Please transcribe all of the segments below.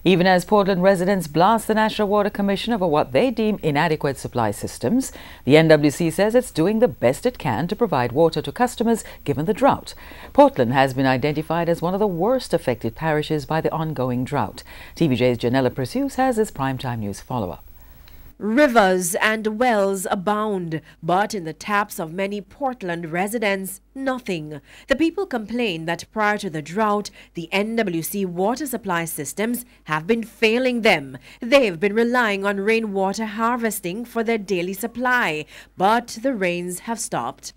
Even as Portland residents blast the National Water Commission over what they deem inadequate supply systems, the NWC says it's doing the best it can to provide water to customers given the drought. Portland has been identified as one of the worst affected parishes by the ongoing drought. TVJ's Janella Pursues has his primetime news follow-up. Rivers and wells abound, but in the taps of many Portland residents, nothing. The people complain that prior to the drought, the NWC water supply systems have been failing them. They've been relying on rainwater harvesting for their daily supply, but the rains have stopped.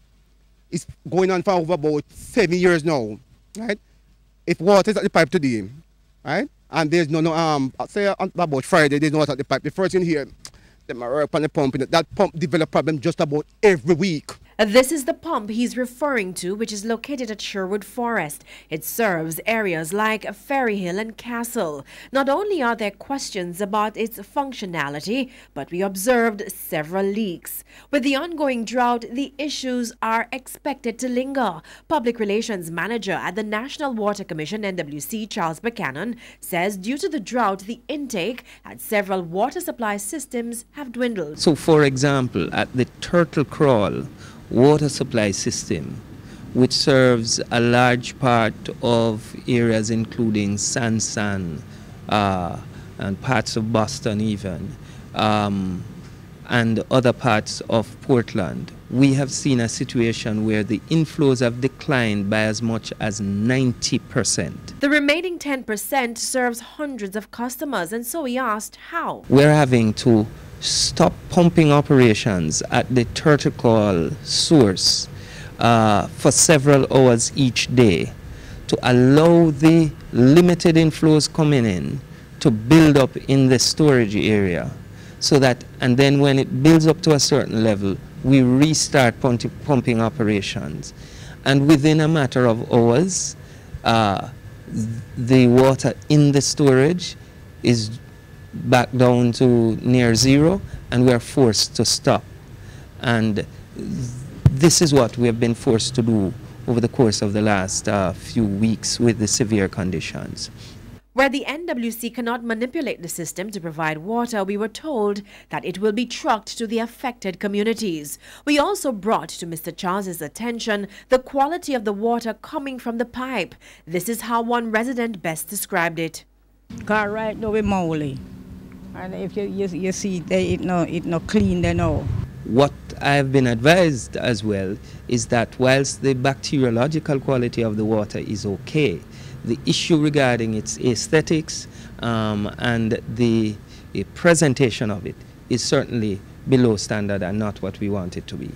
It's going on for over about 7 years now, right? If water is at the pipe today, right? And there's say about Friday, there's no water at the pipe. The first thing here, them are work on the pump. That pump develop problem just about every week. This is the pump he's referring to, which is located at Sherwood Forest. It serves areas like Ferry Hill and Castle. Not only are there questions about its functionality, but we observed several leaks. With the ongoing drought, the issues are expected to linger. Public Relations Manager at the National Water Commission, NWC, Charles Buchanan, says due to the drought, the intake at several water supply systems have dwindled. So, for example, at the Turtle Crawl water supply system, which serves a large part of areas including Sansan and parts of Boston even, and other parts of Portland, we have seen a situation where the inflows have declined by as much as 90%. The remaining 10% serves hundreds of customers, and so he asked how. We're having to stop pumping operations at the Turtle Call source for several hours each day to allow the limited inflows coming in to build up in the storage area, so that, and then when it builds up to a certain level, we restart pumping operations. And within a matter of hours, the water in the storage is back down to near zero, and we are forced to stop. And this is what we have been forced to do over the course of the last few weeks with the severe conditions. Where the NWC cannot manipulate the system to provide water, we were told that it will be trucked to the affected communities. We also brought to Mr. Charles's attention the quality of the water coming from the pipe. This is how one resident best described it. Car right now we moly. And if you see it no clean, they know. What I have been advised as well is that whilst the bacteriological quality of the water is okay, the issue regarding its aesthetics and the presentation of it is certainly below standard and not what we want it to be.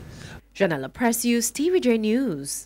Janella Pursues, TVJ News.